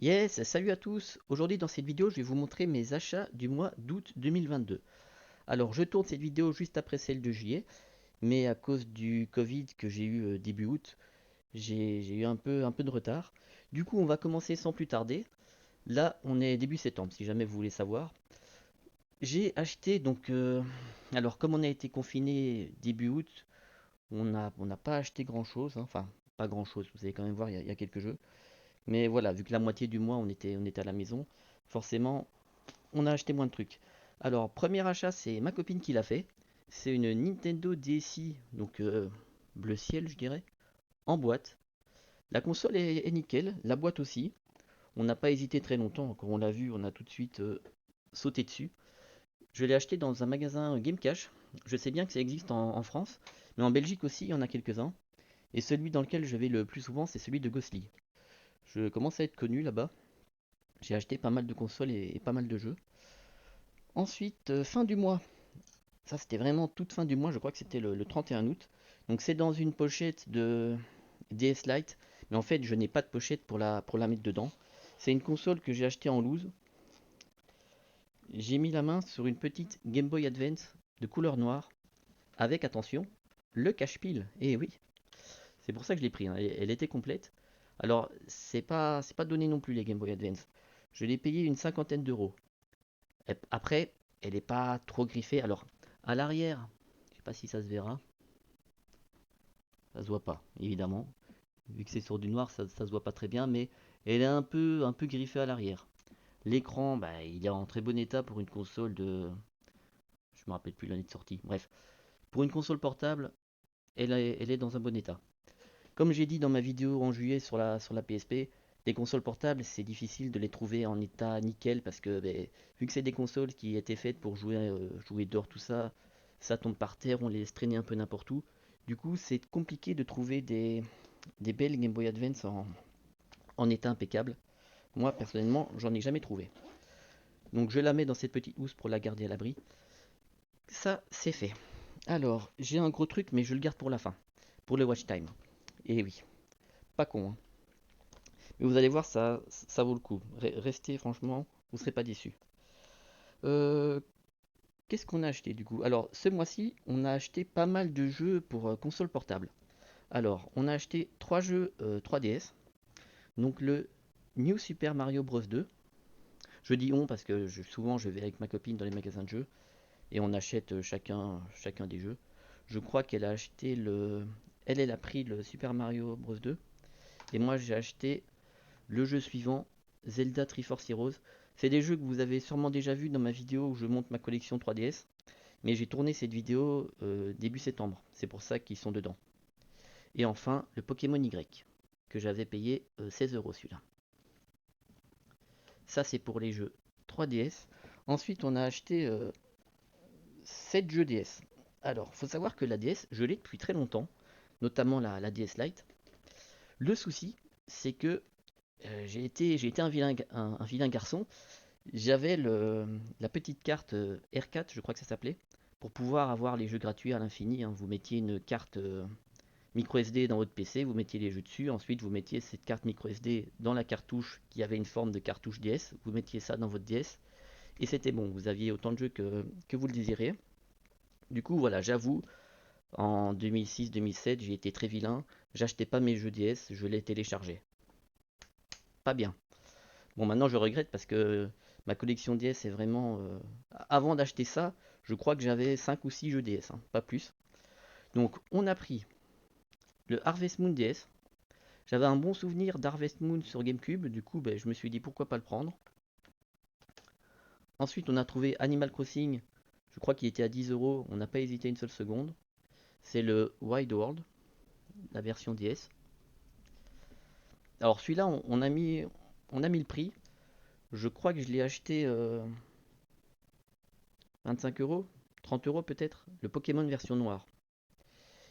Yes, salut à tous. Aujourd'hui dans cette vidéo, je vais vous montrer mes achats du mois d'août 2022. Alors, je tourne cette vidéo juste après celle de juillet, mais à cause du Covid que j'ai eu début août, j'ai eu un peu de retard. Du coup, on va commencer sans plus tarder. Là, on est début septembre, si jamais vous voulez savoir. J'ai acheté alors comme on a été confiné début août, on n'a pas acheté grand-chose, hein. Enfin, pas grand-chose. Vous allez quand même voir, il y a quelques jeux. Mais voilà, vu que la moitié du mois on était à la maison, forcément on a acheté moins de trucs. Alors, premier achat, c'est ma copine qui l'a fait. C'est une Nintendo DSi, bleu ciel, je dirais, en boîte. La console est nickel, la boîte aussi. On n'a pas hésité très longtemps, quand on l'a vu, on a tout de suite sauté dessus. Je l'ai acheté dans un magasin Game Cash. Je sais bien que ça existe en France, mais en Belgique aussi, il y en a quelques-uns. Et celui dans lequel je vais le plus souvent, c'est celui de Ghostly. Je commence à être connu là-bas. J'ai acheté pas mal de consoles et pas mal de jeux. Ensuite, fin du mois, ça, c'était vraiment toute fin du mois, je crois que c'était le 31 août. Donc c'est dans une pochette de DS Lite, mais en fait je n'ai pas de pochette pour la mettre dedans. C'est une console que j'ai achetée en loose. J'ai mis la main sur une petite Game Boy Advance de couleur noire, avec, attention, le cache-pile. Et oui, c'est pour ça que je l'ai pris, hein. Elle était complète. Alors, c'est pas donné non plus les Game Boy Advance. Je l'ai payé une cinquantaine d'euros. Après, elle n'est pas trop griffée. Alors, à l'arrière, je sais pas si ça se verra. Ça se voit pas, évidemment. Vu que c'est sur du noir, ça se voit pas très bien, mais elle est un peu griffée à l'arrière. L'écran, bah, il est en très bon état pour une console de. Je me rappelle plus l'année de sortie. Bref, pour une console portable, elle est dans un bon état. Comme j'ai dit dans ma vidéo en juillet sur la PSP, les consoles portables, c'est difficile de les trouver en état nickel parce que ben, vu que c'est des consoles qui étaient faites pour jouer dehors, tout ça, ça tombe par terre, on les laisse traîner un peu n'importe où. Du coup, c'est compliqué de trouver des belles Game Boy Advance en état impeccable. Moi, personnellement, j'en ai jamais trouvé. Donc, je la mets dans cette petite housse pour la garder à l'abri. Ça, c'est fait. Alors, j'ai un gros truc, mais je le garde pour la fin. Pour le watch time. Et oui, pas con, hein. Mais vous allez voir, ça vaut le coup. Restez, franchement, vous ne serez pas déçus. Euh, Qu'est-ce qu'on a acheté du coup? Alors, ce mois-ci, on a acheté pas mal de jeux pour console portable. Alors, on a acheté 3 jeux 3DS. Donc, le New Super Mario Bros. 2. Je dis on parce que souvent je vais avec ma copine dans les magasins de jeux et on achète chacun des jeux. Je crois qu'elle a acheté le. Elle a pris le Super Mario Bros. 2 et moi j'ai acheté le jeu suivant, Zelda Triforce Heroes. C'est des jeux que vous avez sûrement déjà vus dans ma vidéo où je monte ma collection 3DS, mais j'ai tourné cette vidéo début septembre, c'est pour ça qu'ils sont dedans. Et enfin, le Pokémon Y, que j'avais payé 16 euros celui-là. Ça, c'est pour les jeux 3DS. Ensuite, on a acheté 7 jeux DS. Alors, faut savoir que la DS, je l'ai depuis très longtemps, notamment la DS Lite. Le souci, c'est que j'ai été un vilain garçon. J'avais la petite carte R4, je crois que ça s'appelait, pour pouvoir avoir les jeux gratuits à l'infini, hein. Vous mettiez une carte micro SD dans votre PC, vous mettiez les jeux dessus, ensuite vous mettiez cette carte micro SD dans la cartouche qui avait une forme de cartouche DS, vous mettiez ça dans votre DS, et c'était bon, vous aviez autant de jeux que vous le désiriez. Du coup, voilà, j'avoue, en 2006-2007, j'ai été très vilain, j'achetais pas mes jeux DS, je les téléchargeais. Pas bien. Bon, maintenant je regrette parce que ma collection DS est vraiment. Avant d'acheter ça, je crois que j'avais 5 ou 6 jeux DS, hein, pas plus. Donc, on a pris le Harvest Moon DS. J'avais un bon souvenir d'Harvest Moon sur GameCube, du coup, ben, je me suis dit pourquoi pas le prendre. Ensuite, on a trouvé Animal Crossing, je crois qu'il était à 10 euros, on n'a pas hésité une seule seconde. C'est le Wild World, la version DS. Alors, celui-là, on a mis le prix. Je crois que je l'ai acheté 25 euros, 30 euros peut-être, le Pokémon version noire.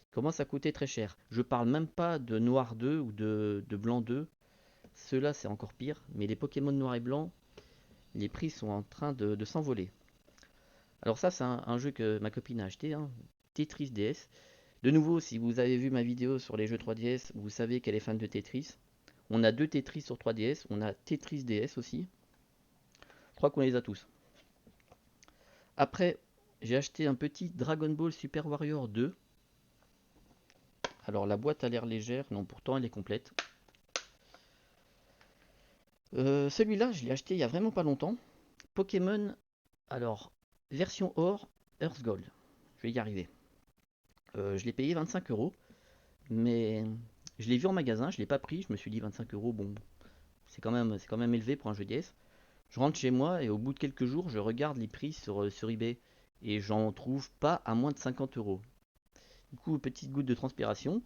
Commence à coûter très cher. Je parle même pas de Noir 2 ou de Blanc 2. Ceux-là, c'est encore pire. Mais les Pokémon Noir et Blanc, les prix sont en train de s'envoler. Alors ça, c'est un jeu que ma copine a acheté, hein, Tetris DS. De nouveau, si vous avez vu ma vidéo sur les jeux 3DS, vous savez qu'elle est fan de Tetris. On a deux Tetris sur 3DS, on a Tetris DS aussi. Je crois qu'on les a tous. Après, j'ai acheté un petit Dragon Ball Super Warrior 2. Alors la boîte a l'air légère, non pourtant elle est complète. Celui-là, je l'ai acheté il y a vraiment pas longtemps. Pokémon, alors, version or, Earth Gold. Je vais y arriver. Je l'ai payé 25 euros, mais je l'ai vu en magasin, je l'ai pas pris. Je me suis dit 25 euros, bon, c'est quand même élevé pour un jeu DS. Je rentre chez moi et au bout de quelques jours, je regarde les prix sur eBay et j'en trouve pas à moins de 50 euros. Du coup, petite goutte de transpiration.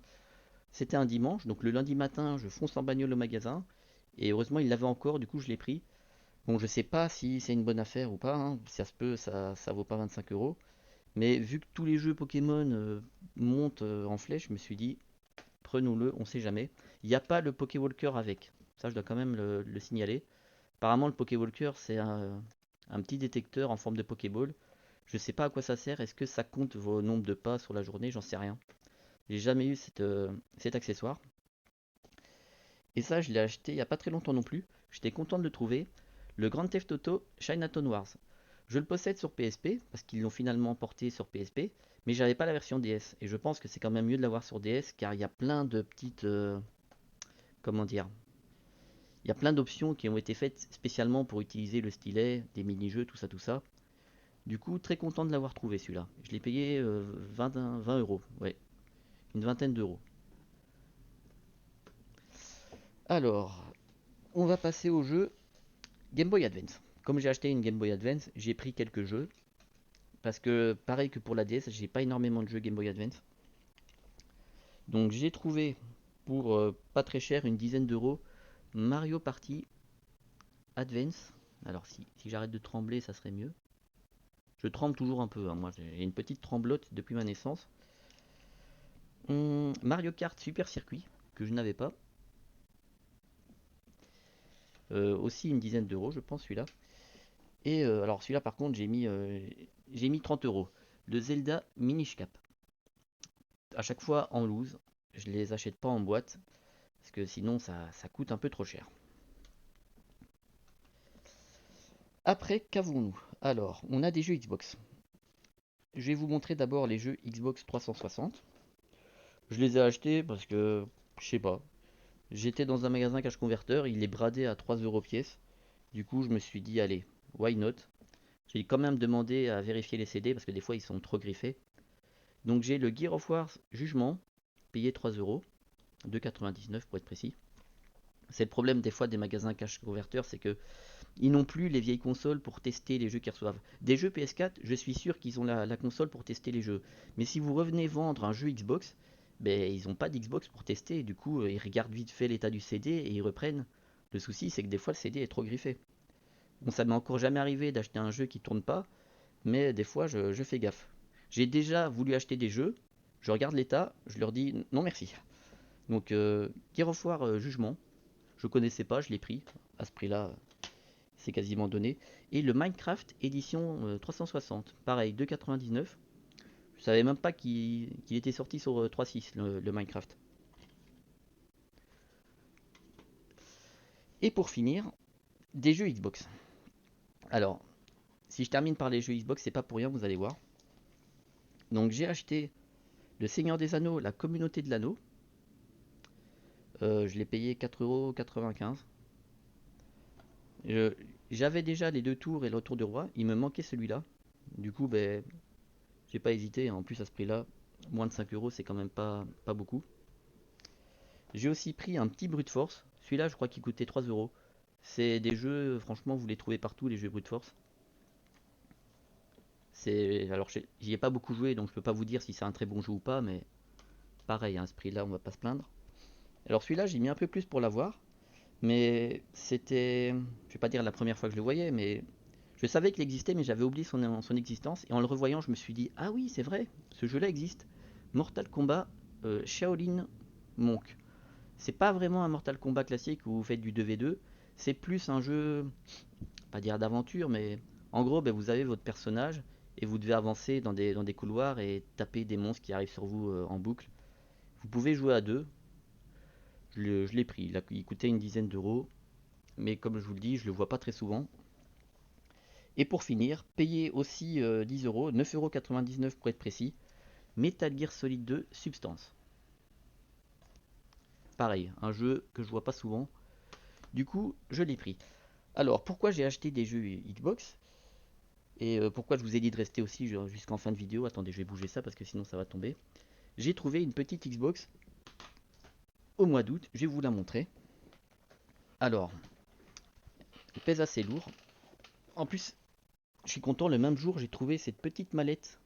C'était un dimanche, donc le lundi matin, je fonce en bagnole au magasin et heureusement, il l'avait encore, du coup, je l'ai pris. Bon, je sais pas si c'est une bonne affaire ou pas, hein. Si ça se peut, ça vaut pas 25 euros. Mais vu que tous les jeux Pokémon montent en flèche, je me suis dit, prenons-le, on sait jamais. Il n'y a pas le Pokéwalker avec. Ça, je dois quand même le signaler. Apparemment, le Pokéwalker, c'est un petit détecteur en forme de Pokéball. Je sais pas à quoi ça sert. Est-ce que ça compte vos nombres de pas sur la journée? J'en sais rien. J'ai jamais eu cet accessoire. Et ça, je l'ai acheté il n'y a pas très longtemps non plus. J'étais content de le trouver. Le Grand Theft Auto Chinatown Wars. Je le possède sur PSP, parce qu'ils l'ont finalement porté sur PSP, mais j'avais pas la version DS. Et je pense que c'est quand même mieux de l'avoir sur DS, car il y a plein de petites... comment dire? Il y a plein d'options qui ont été faites spécialement pour utiliser le stylet, des mini-jeux, tout ça, tout ça. Du coup, très content de l'avoir trouvé celui-là. Je l'ai payé 20 euros, ouais, une vingtaine d'euros. Alors, on va passer au jeu Game Boy Advance. Comme j'ai acheté une Game Boy Advance, j'ai pris quelques jeux. Parce que, pareil que pour la DS, j'ai pas énormément de jeux Game Boy Advance. Donc j'ai trouvé pour pas très cher, une dizaine d'euros, Mario Party Advance. Alors si j'arrête de trembler, ça serait mieux. Je tremble toujours un peu, hein. Moi j'ai une petite tremblote depuis ma naissance. Mario Kart Super Circuit, que je n'avais pas. Aussi une dizaine d'euros, je pense, celui-là. Et alors celui-là par contre, j'ai mis 30 euros. Le Zelda Minish Cap. À chaque fois en loose, je les achète pas en boîte, parce que sinon ça coûte un peu trop cher. Après, qu'avons-nous? Alors, on a des jeux Xbox. Je vais vous montrer d'abord les jeux Xbox 360. Je les ai achetés parce que, je sais pas, j'étais dans un magasin cache converteur, il est bradé à 3 euros pièce. Du coup, je me suis dit, allez, why not? J'ai quand même demandé à vérifier les CD parce que des fois ils sont trop griffés. Donc j'ai le Gear of War Jugement, payé 3 euros, 2,99 pour être précis. C'est le problème des fois des magasins cache converteurs, c'est que ils n'ont plus les vieilles consoles pour tester les jeux qu'ils reçoivent. Des jeux PS4, je suis sûr qu'ils ont la console pour tester les jeux. Mais si vous revenez vendre un jeu Xbox, ben, ils n'ont pas d'Xbox pour tester. Et du coup, ils regardent vite fait l'état du CD et ils reprennent. Le souci, c'est que des fois, le CD est trop griffé. Bon, ça m'est encore jamais arrivé d'acheter un jeu qui tourne pas, mais des fois, je fais gaffe. J'ai déjà voulu acheter des jeux, je regarde l'état, je leur dis non merci. Donc, Gear of War Jugement, je connaissais pas, je l'ai pris. À ce prix-là, c'est quasiment donné. Et le Minecraft édition 360, pareil, 2,99. Je savais même pas qu'il était sorti sur 3.6, le Minecraft. Et pour finir, des jeux Xbox. Alors, si je termine par les jeux Xbox, c'est pas pour rien, vous allez voir. Donc j'ai acheté Le Seigneur des Anneaux, la communauté de l'anneau. Je l'ai payé 4,95 €. J'avais déjà les deux tours et le retour du roi, il me manquait celui-là. Du coup, ben, j'ai pas hésité. En plus, à ce prix-là, moins de 5 euros, c'est quand même pas beaucoup. J'ai aussi pris un petit brute force. Celui-là, je crois qu'il coûtait 3 euros. C'est des jeux, franchement, vous les trouvez partout, les jeux brute force. Alors, j'y ai pas beaucoup joué, donc je peux pas vous dire si c'est un très bon jeu ou pas, mais pareil, à ce prix-là, on va pas se plaindre. Alors, celui-là, j'ai mis un peu plus pour l'avoir, mais c'était, je vais pas dire la première fois que je le voyais, mais je savais qu'il existait, mais j'avais oublié son existence. Et en le revoyant, je me suis dit, ah oui, c'est vrai, ce jeu-là existe. Mortal Kombat Shaolin Monk. C'est pas vraiment un Mortal Kombat classique où vous faites du 2v2, c'est plus un jeu, pas dire d'aventure, mais en gros, ben, vous avez votre personnage et vous devez avancer dans des couloirs et taper des monstres qui arrivent sur vous en boucle. Vous pouvez jouer à deux. je l'ai pris. Il coûtait une dizaine d'euros, mais comme je vous le dis, je le vois pas très souvent. Et pour finir, payer aussi 10 euros, 9,99 € pour être précis, Metal Gear Solid 2 Substance. Pareil, un jeu que je vois pas souvent. Du coup, je l'ai pris. Alors, pourquoi j'ai acheté des jeux Xbox? Et pourquoi je vous ai dit de rester aussi jusqu'en fin de vidéo? Attendez, je vais bouger ça parce que sinon ça va tomber. J'ai trouvé une petite Xbox au mois d'août, je vais vous la montrer. Alors, elle pèse assez lourd. En plus, je suis content, le même jour, j'ai trouvé cette petite mallette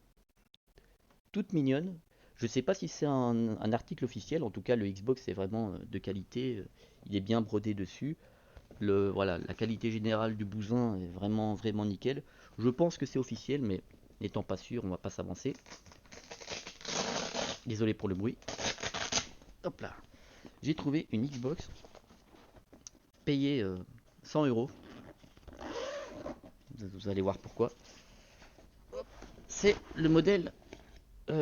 toute mignonne. Je sais pas si c'est un article officiel, en tout cas le Xbox est vraiment de qualité, il est bien brodé dessus. Voilà, la qualité générale du bousin est vraiment, vraiment nickel. Je pense que c'est officiel, mais n'étant pas sûr, on va pas s'avancer. Désolé pour le bruit. Hop là. J'ai trouvé une Xbox payée 100 euros. Vous allez voir pourquoi. C'est le modèle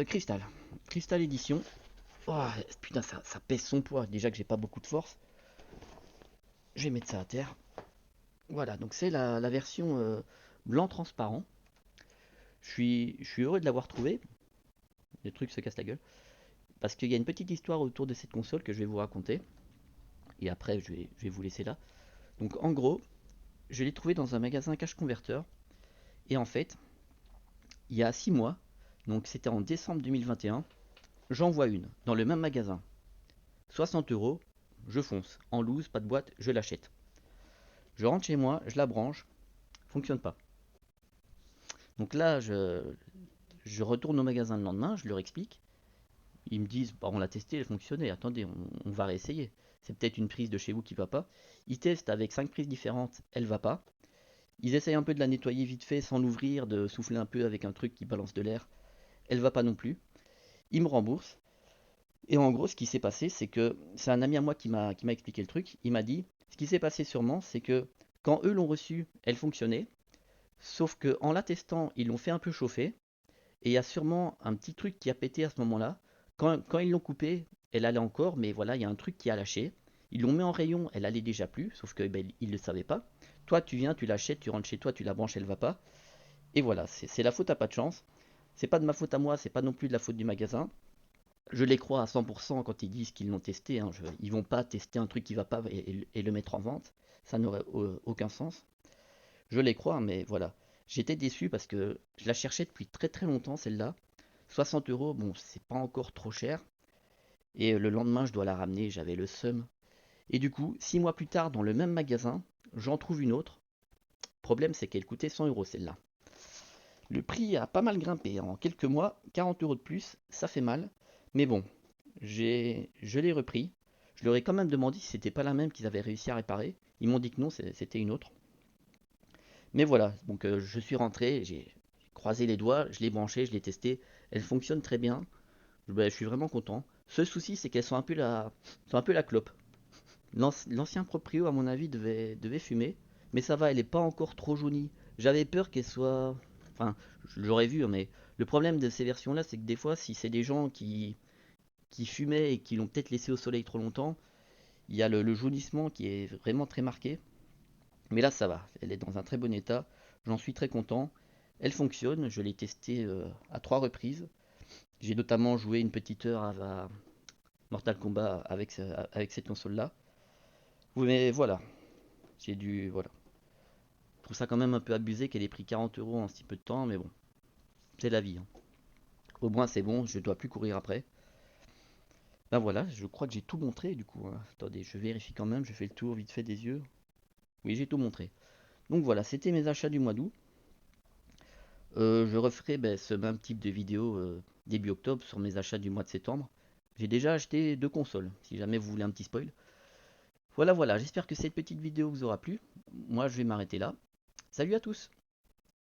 Crystal. Crystal Edition. Oh, putain, ça pèse son poids. Déjà que j'ai pas beaucoup de force. Je vais mettre ça à terre. Voilà, donc c'est la version blanc transparent. Je suis heureux de l'avoir trouvé. Le truc se casse la gueule. Parce qu'il y a une petite histoire autour de cette console que je vais vous raconter. Et après, je vais vous laisser là. Donc en gros, je l'ai trouvé dans un magasin Cash Converter. Et en fait, il y a 6 mois, donc c'était en décembre 2021, j'en vois une dans le même magasin. 60 euros, je fonce. En loose, pas de boîte, je l'achète. Je rentre chez moi, je la branche, fonctionne pas. Donc là, je retourne au magasin le lendemain, je leur explique. Ils me disent, bah, on l'a testé, elle fonctionnait, attendez, on va réessayer. C'est peut-être une prise de chez vous qui va pas. Ils testent avec 5 prises différentes, elle va pas. Ils essayent un peu de la nettoyer vite fait sans l'ouvrir, de souffler un peu avec un truc qui balance de l'air. Elle va pas non plus. Ils me remboursent. Et en gros, ce qui s'est passé, c'est que c'est un ami à moi qui m'a expliqué le truc. Il m'a dit, ce qui s'est passé sûrement, c'est que quand eux l'ont reçue, elle fonctionnait. Sauf que en la testant, ils l'ont fait un peu chauffer. Et il y a sûrement un petit truc qui a pété à ce moment-là. Quand ils l'ont coupée, elle allait encore, mais voilà, il y a un truc qui a lâché. Ils l'ont mis en rayon, elle allait déjà plus, sauf que ben, ils ne le savaient pas. Toi, tu viens, tu l'achètes, tu rentres chez toi, tu la branches, elle va pas. Et voilà, c'est la faute à pas de chance. C'est pas de ma faute à moi, c'est pas non plus de la faute du magasin. Je les crois à 100% quand ils disent qu'ils l'ont testé. Hein. Ils vont pas tester un truc qui va pas et le mettre en vente. Ça n'aurait aucun sens. Je les crois, mais voilà. J'étais déçu parce que je la cherchais depuis très très longtemps, celle-là. 60 euros, bon, c'est pas encore trop cher. Et le lendemain, je dois la ramener, j'avais le seum. Et du coup, 6 mois plus tard, dans le même magasin, j'en trouve une autre. Problème, c'est qu'elle coûtait 100 euros celle-là. Le prix a pas mal grimpé en quelques mois, 40 euros de plus, ça fait mal. Mais bon, je l'ai repris. Je leur ai quand même demandé si c'était pas la même qu'ils avaient réussi à réparer. Ils m'ont dit que non, c'était une autre. Mais voilà, donc je suis rentré, j'ai croisé les doigts, je l'ai branché, je l'ai testé. Elle fonctionne très bien. Ben, je suis vraiment content. Seul souci, c'est qu'elles sont un peu la clope. L'ancien proprio, à mon avis, devait fumer. Mais ça va, elle n'est pas encore trop jaunie. J'avais peur qu'elle soit. Enfin, je l'aurais vu, hein, mais le problème de ces versions-là, c'est que des fois, si c'est des gens qui fumaient et qui l'ont peut-être laissé au soleil trop longtemps, il y a le jaunissement qui est vraiment très marqué. Mais là, ça va. Elle est dans un très bon état. J'en suis très content. Elle fonctionne. Je l'ai testée à 3 reprises. J'ai notamment joué une petite heure à Mortal Kombat avec cette console-là. Oui, mais voilà. Voilà. Je trouve ça quand même un peu abusé qu'elle ait pris 40 euros en si peu de temps, mais bon, c'est la vie. Hein. Au moins, c'est bon, je dois plus courir après. Ben voilà, je crois que j'ai tout montré du coup. Hein. Attendez, je vérifie quand même, je fais le tour vite fait des yeux. Oui, j'ai tout montré. Donc voilà, c'était mes achats du mois d'août. Je referai ben, ce même type de vidéo début octobre sur mes achats du mois de septembre. J'ai déjà acheté 2 consoles, si jamais vous voulez un petit spoil. Voilà, voilà, j'espère que cette petite vidéo vous aura plu. Moi, je vais m'arrêter là. Salut à tous!